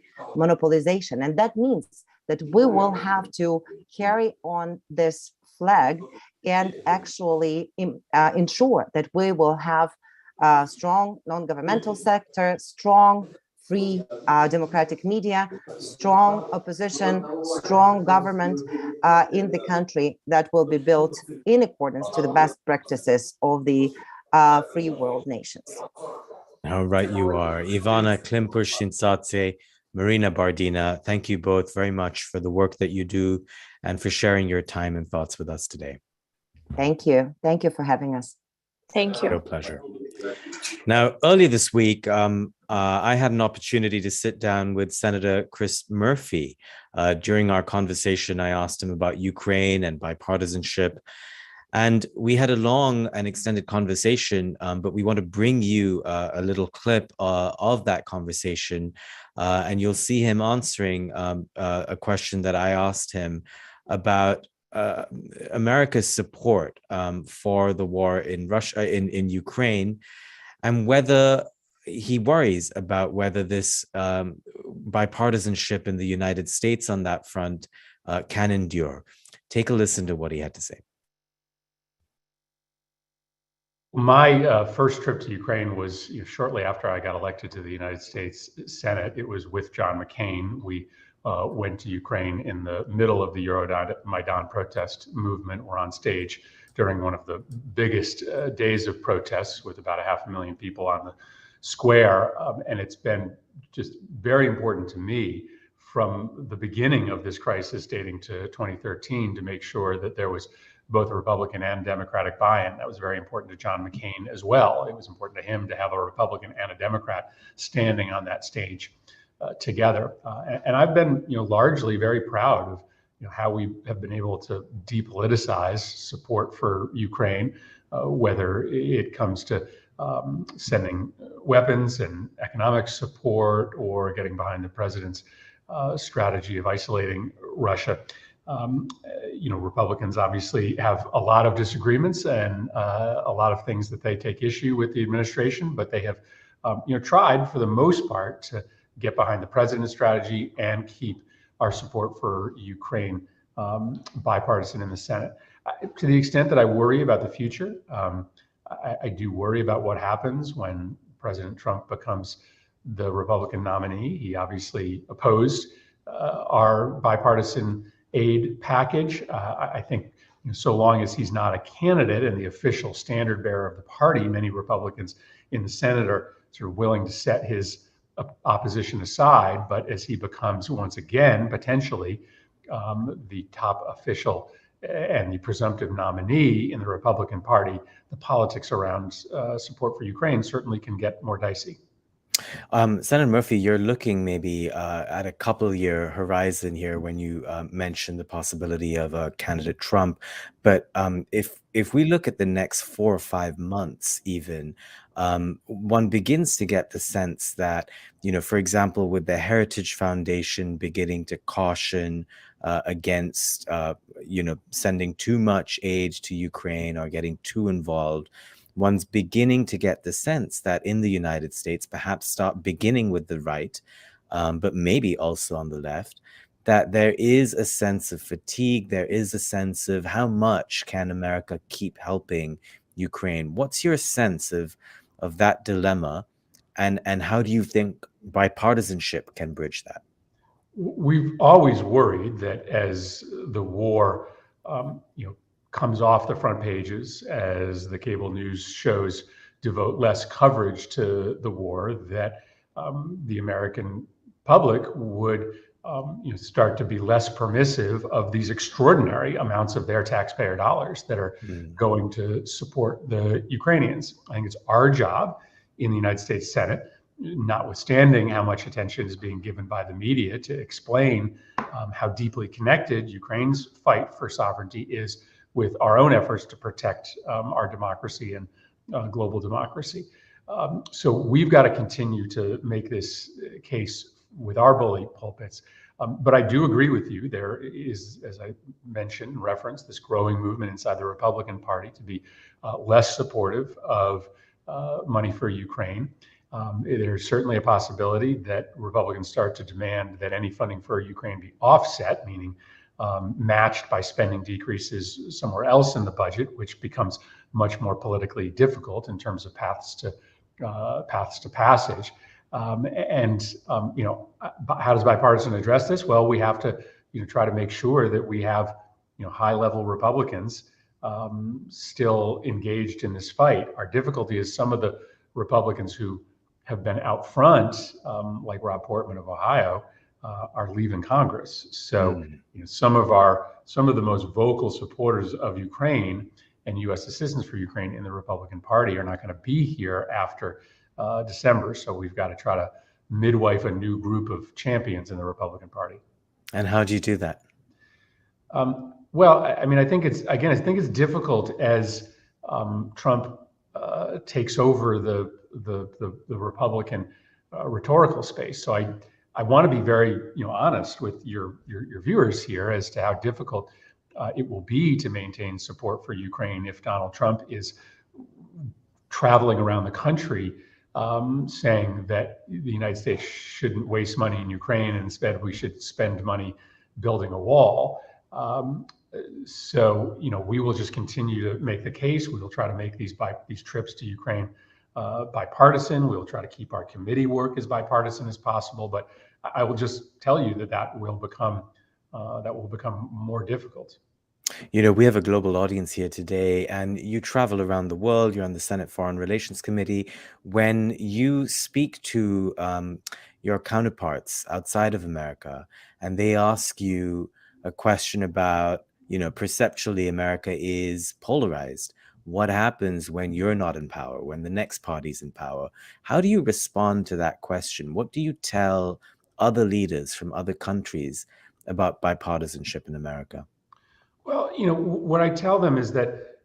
monopolization. And that means that we will have to carry on this flag and actually ensure that we will have a strong non-governmental sector, strong free democratic media, strong opposition, strong government in the country that will be built in accordance to the best practices of the free world nations. How right you are. Ivana Klimpur-Shinsadze, Marina Bardina, thank you both very much for the work that you do and for sharing your time and thoughts with us today. Thank you. Thank you for having us. Thank you. Real pleasure. Now, earlier this week, I had an opportunity to sit down with Senator Chris Murphy. During our conversation, I asked him about Ukraine and bipartisanship. And we had a long and extended conversation, but we want to bring you a little clip of that conversation. And you'll see him answering a question that I asked him about America's support for the war in Russia, in Ukraine, and whether he worries about whether this bipartisanship in the United States on that front can endure. Take a listen to what he had to say. My first trip to Ukraine was shortly after I got elected to the United States Senate. It was with John McCain. We went to Ukraine in the middle of the Euromaidan protest movement. We're on stage during one of the biggest days of protests with about 500,000 people on the square. And it's been just very important to me from the beginning of this crisis dating to 2013 to make sure that there was both a Republican and Democratic buy-in. That was very important to John McCain as well. It was important to him to have a Republican and a Democrat standing on that stage together. And I've been, largely very proud of how we have been able to depoliticize support for Ukraine, whether it comes to sending weapons and economic support or getting behind the president's strategy of isolating Russia. Republicans obviously have a lot of disagreements and a lot of things that they take issue with the administration, but they have, tried for the most part to get behind the president's strategy and keep our support for Ukraine bipartisan in the Senate. To the extent that I worry about the future, I do worry about what happens when President Trump becomes the Republican nominee. He obviously opposed our bipartisan aid package. I think so long as he's not a candidate and the official standard bearer of the party, many Republicans in the Senate are sort of willing to set his opposition aside, but as he becomes once again potentially the top official and the presumptive nominee in the Republican Party, the politics around support for Ukraine certainly can get more dicey. Senator Murphy, you're looking maybe at a couple-year horizon here when you mentioned the possibility of candidate Trump. But if we look at the next 4 or 5 months, even, one begins to get the sense that, for example, with the Heritage Foundation beginning to caution against, sending too much aid to Ukraine or getting too involved, one's beginning to get the sense that in the United States, perhaps start beginning with the right, but maybe also on the left, that there is a sense of fatigue. There is a sense of how much can America keep helping Ukraine? What's your sense of that dilemma, and how do you think bipartisanship can bridge that? We've always worried that as the war, comes off the front pages, as the cable news shows devote less coverage to the war, that the American public would start to be less permissive of these extraordinary amounts of their taxpayer dollars that are going to support the Ukrainians. I think it's our job in the United States Senate, notwithstanding how much attention is being given by the media, to explain how deeply connected Ukraine's fight for sovereignty is with our own efforts to protect our democracy and global democracy. So we've got to continue to make this case with our bully pulpits. But I do agree with you. There is, as I mentioned and referenced, this growing movement inside the Republican Party to be less supportive of money for Ukraine. There's certainly a possibility that Republicans start to demand that any funding for Ukraine be offset, meaning matched by spending decreases somewhere else in the budget, which becomes much more politically difficult in terms of paths to passage. How does bipartisan address this? Well, we have to try to make sure that we have high-level Republicans still engaged in this fight. Our difficulty is some of the Republicans who have been out front, like Rob Portman of Ohio, are leaving Congress. So some of the most vocal supporters of Ukraine and U.S. assistance for Ukraine in the Republican Party are not going to be here after December. So we've got to try to midwife a new group of champions in the Republican Party. And how do you do that? Well, I think it's difficult as Trump takes over the Republican rhetorical space. So I want to be very honest with your viewers here as to how difficult it will be to maintain support for Ukraine if Donald Trump is traveling around the country saying that the United States shouldn't waste money in Ukraine, and instead we should spend money building a wall. So we will just continue to make the case. We will try to make these trips to Ukraine bipartisan. We'll try to keep our committee work as bipartisan as possible. But I will just tell you that will become more difficult. We have a global audience here today, and you travel around the world. You're on the Senate Foreign Relations Committee. When you speak to your counterparts outside of America, and they ask you a question about, perceptually America is polarized. What happens when you're not in power, when the next party's in power? How do you respond to that question? What do you tell other leaders from other countries about bipartisanship in America? Well, what I tell them is that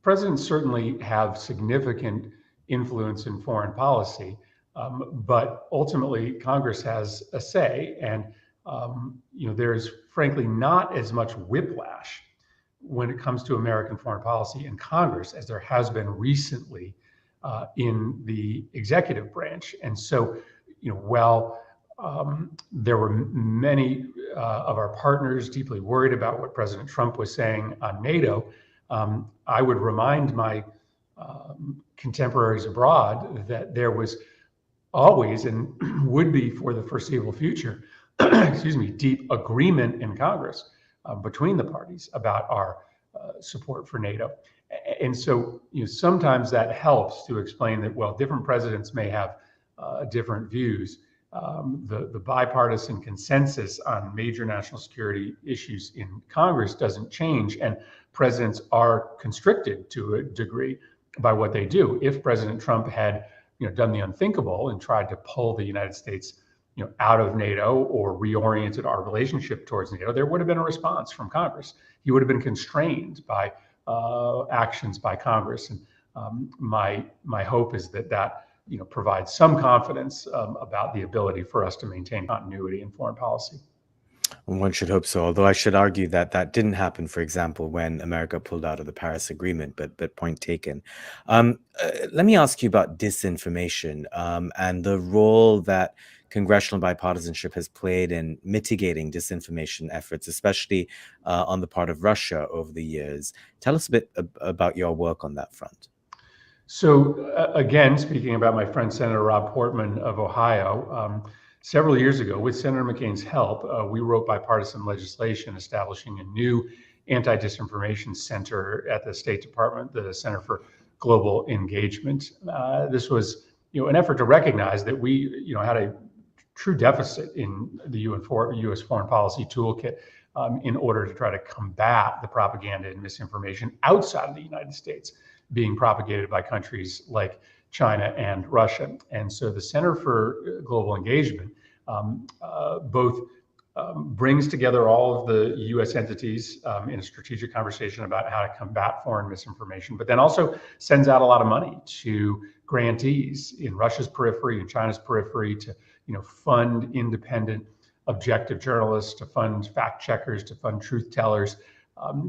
presidents certainly have significant influence in foreign policy, but ultimately Congress has a say, and there's frankly not as much whiplash when it comes to American foreign policy in Congress as there has been recently in the executive branch. And so, while there were many of our partners deeply worried about what President Trump was saying on NATO, I would remind my contemporaries abroad that there was always and would be for the foreseeable future, deep agreement in Congress between the parties about our support for NATO. And so, sometimes that helps to explain that, well, different presidents may have different views. The bipartisan consensus on major national security issues in Congress doesn't change, and presidents are constricted to a degree by what they do. If President Trump had done the unthinkable and tried to pull the United States out of NATO or reoriented our relationship towards NATO, there would have been a response from Congress. He would have been constrained by actions by Congress. And my hope is that provides some confidence about the ability for us to maintain continuity in foreign policy. One should hope so, although I should argue that that didn't happen, for example, when America pulled out of the Paris Agreement, but point taken. Let me ask you about disinformation and the role that congressional bipartisanship has played in mitigating disinformation efforts, especially on the part of Russia over the years. Tell us a bit about your work on that front. So again, speaking about my friend Senator Rob Portman of Ohio, several years ago, with Senator McCain's help, we wrote bipartisan legislation establishing a new anti-disinformation center at the State Department, the Center for Global Engagement. This was, an effort to recognize that we, had a true deficit in the U.S. foreign policy toolkit in order to try to combat the propaganda and misinformation outside of the United States being propagated by countries like China and Russia. And so the Center for Global Engagement both brings together all of the U.S. entities in a strategic conversation about how to combat foreign misinformation, but then also sends out a lot of money to grantees in Russia's periphery and China's periphery to fund independent, objective journalists, to fund fact checkers, to fund truth tellers,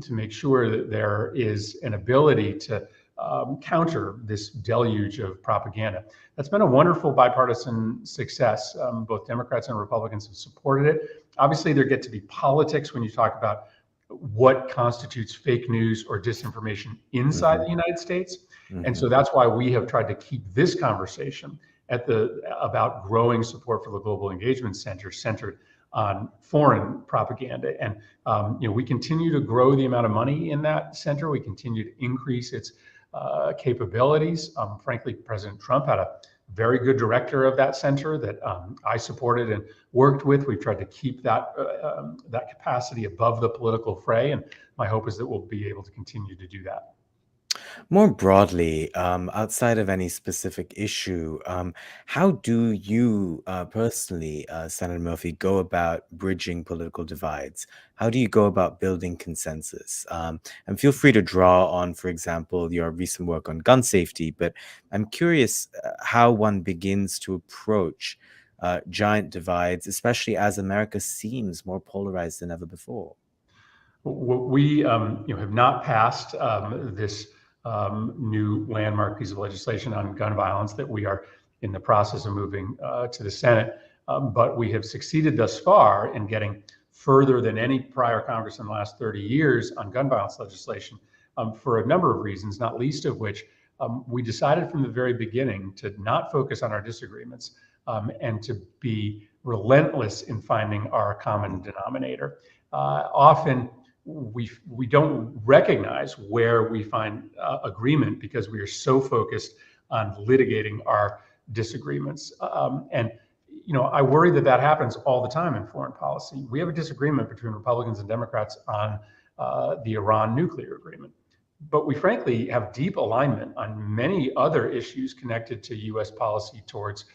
to make sure that there is an ability to counter this deluge of propaganda. That's been a wonderful bipartisan success. Both Democrats and Republicans have supported it. Obviously, there get to be politics when you talk about what constitutes fake news or disinformation inside the United States. And so that's why we have tried to keep this conversation about growing support for the Global Engagement Center centered on foreign propaganda. And we continue to grow the amount of money in that center. We continue to increase its capabilities. Frankly, President Trump had a very good director of that center that I supported and worked with. We've tried to keep that capacity above the political fray, and my hope is that we'll be able to continue to do that. More broadly, outside of any specific issue, how do you personally, Senator Murphy, go about bridging political divides? How do you go about building consensus? And feel free to draw on, for example, your recent work on gun safety, but I'm curious how one begins to approach giant divides, especially as America seems more polarized than ever before. We have not passed this new landmark piece of legislation on gun violence that we are in the process of moving to the Senate. But we have succeeded thus far in getting further than any prior Congress in the last 30 years on gun violence legislation for a number of reasons, not least of which we decided from the very beginning to not focus on our disagreements and to be relentless in finding our common denominator. Often, we don't recognize where we find agreement because we are so focused on litigating our disagreements. And I worry that happens all the time in foreign policy. We have a disagreement between Republicans and Democrats on the Iran nuclear agreement, but we frankly have deep alignment on many other issues connected to U.S. policy towards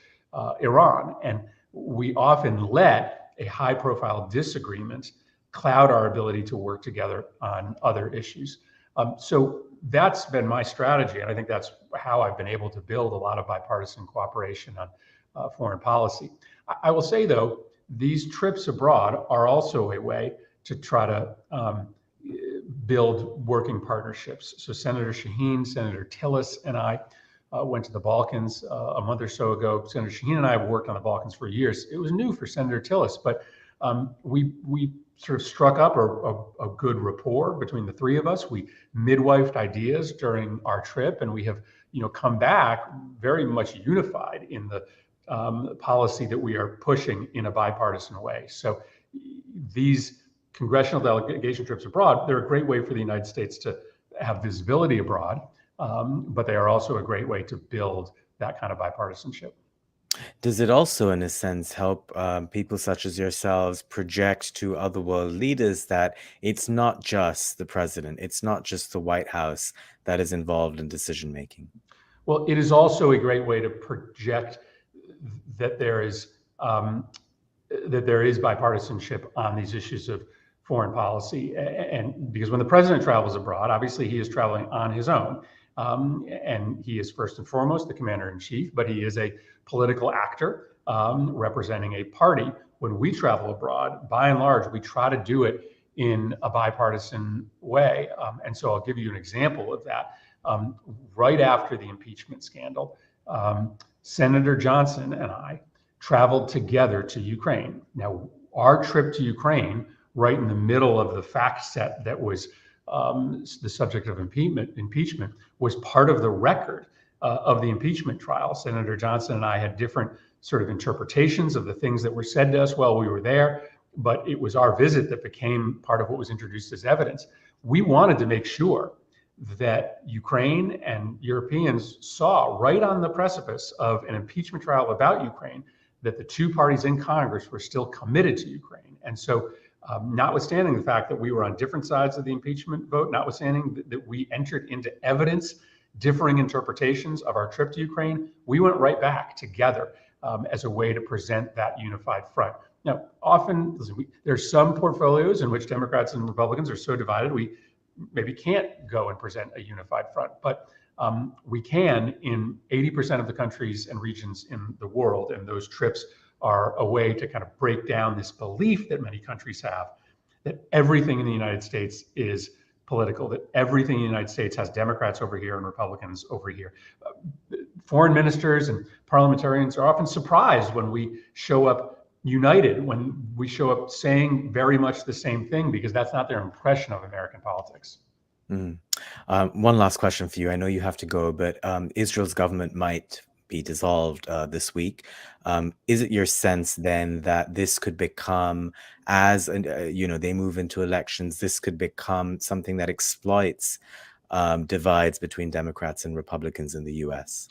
Iran. And we often let a high-profile disagreement cloud our ability to work together on other issues. So that's been my strategy, and I think that's how I've been able to build a lot of bipartisan cooperation on foreign policy. I will say, though, these trips abroad are also a way to try to build working partnerships. So Senator Shaheen, Senator Tillis, and I went to the Balkans a month or so ago. Senator Shaheen and I have worked on the Balkans for years. It was new for Senator Tillis, but we sort of struck up a good rapport between the three of us. We midwifed ideas during our trip, and we have come back very much unified in the policy that we are pushing in a bipartisan way. So these congressional delegation trips abroad, they're a great way for the United States to have visibility abroad, but they are also a great way to build that kind of bipartisanship. Does it also, in a sense, help people such as yourselves project to other world leaders that it's not just the president, it's not just the White House that is involved in decision making? Well, it is also a great way to project that there is bipartisanship on these issues of foreign policy. And because when the president travels abroad, obviously he is traveling on his own. And he is first and foremost the commander in chief, but he is a political actor representing a party. When we travel abroad, by and large, we try to do it in a bipartisan way. And so I'll give you an example of that. Right after the impeachment scandal, Senator Johnson and I traveled together to Ukraine. Now, our trip to Ukraine, right in the middle of the fact set that was the subject of impeachment, was part of the record of the impeachment trial. Senator Johnson and I had different sort of interpretations of the things that were said to us while we were there, but it was our visit that became part of what was introduced as evidence. We wanted to make sure that Ukraine and Europeans saw right on the precipice of an impeachment trial about Ukraine that the two parties in Congress were still committed to Ukraine. And so notwithstanding the fact that we were on different sides of the impeachment vote, notwithstanding that we entered into evidence differing interpretations of our trip to Ukraine, we went right back together as a way to present that unified front. Now, often there's some portfolios in which Democrats and Republicans are so divided we maybe can't go and present a unified front, but we can in 80% of the countries and regions in the world, and those trips are a way to kind of break down this belief that many countries have that everything in the United States is political, that everything in the United States has Democrats over here and Republicans over here. Foreign ministers and parliamentarians are often surprised when we show up united, when we show up saying very much the same thing, because that's not their impression of American politics. Mm. One last question for you. I know you have to go, but Israel's government might be dissolved this week. Is it your sense then that this could become, as they move into elections, this could become something that exploits divides between Democrats and Republicans in the U.S.?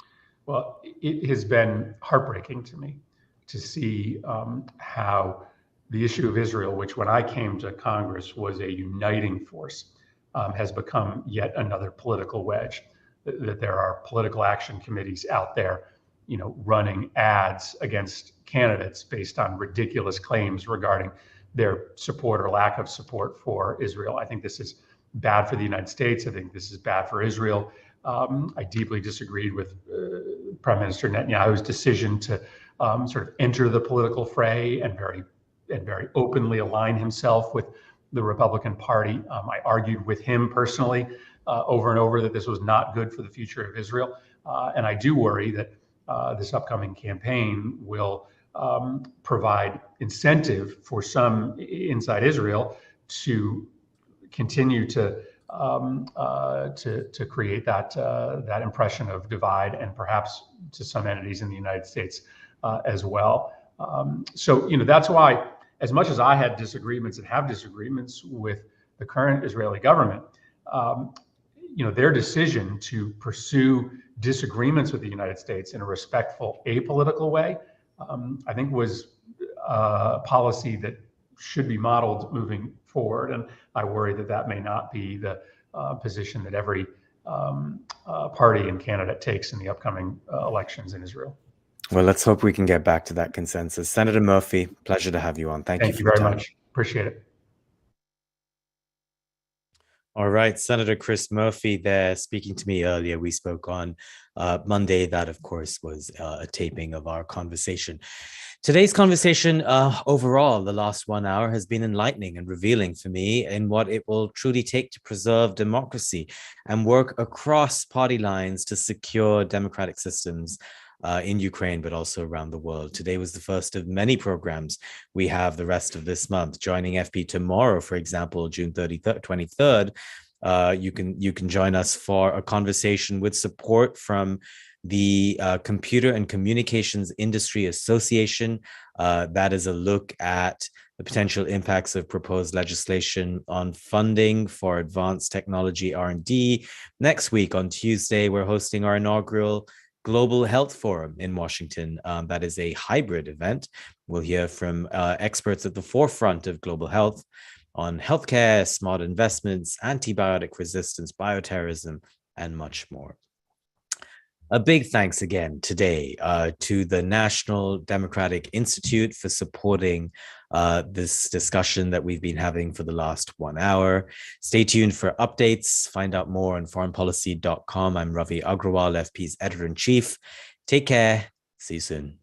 Well, it has been heartbreaking to me to see how the issue of Israel, which when I came to Congress was a uniting force, has become yet another political wedge. That there are political action committees out there, running ads against candidates based on ridiculous claims regarding their support or lack of support for Israel. I think this is bad for the United States. I think this is bad for Israel. I deeply disagreed with Prime Minister Netanyahu's decision to sort of enter the political fray and very openly align himself with the Republican Party. I argued with him personally over and over that this was not good for the future of Israel. And I do worry that this upcoming campaign will provide incentive for some inside Israel to continue to create that impression of divide, and perhaps to some entities in the United States as well. So that's why, as much as I had disagreements and have disagreements with the current Israeli government, their decision to pursue disagreements with the United States in a respectful, apolitical way, I think was a policy that should be modeled moving forward. And I worry that may not be the position that every party and candidate takes in the upcoming elections in Israel. Well, let's hope we can get back to that consensus. Senator Murphy, pleasure to have you on. Thank you very much. Appreciate it. All right, Senator Chris Murphy there speaking to me earlier. We spoke on Monday. That, of course, was a taping of our conversation. Today's conversation, overall, the last 1 hour has been enlightening and revealing for me in what it will truly take to preserve democracy and work across party lines to secure democratic systems in Ukraine, but also around the world. Today was the first of many programs we have the rest of this month. Joining FP tomorrow, for example, June 23rd, you can join us for a conversation with support from the Computer and Communications Industry Association. That is a look at the potential impacts of proposed legislation on funding for advanced technology R&D. Next week on Tuesday, we're hosting our inaugural Global Health Forum in Washington. That is a hybrid event. We'll hear from experts at the forefront of global health on healthcare, smart investments, antibiotic resistance, bioterrorism, and much more. A big thanks again today to the National Democratic Institute for supporting this discussion that we've been having for the last 1 hour. Stay tuned for updates. Find out more on foreignpolicy.com. I'm Ravi Agrawal, FP's editor-in-chief. Take care. See you soon.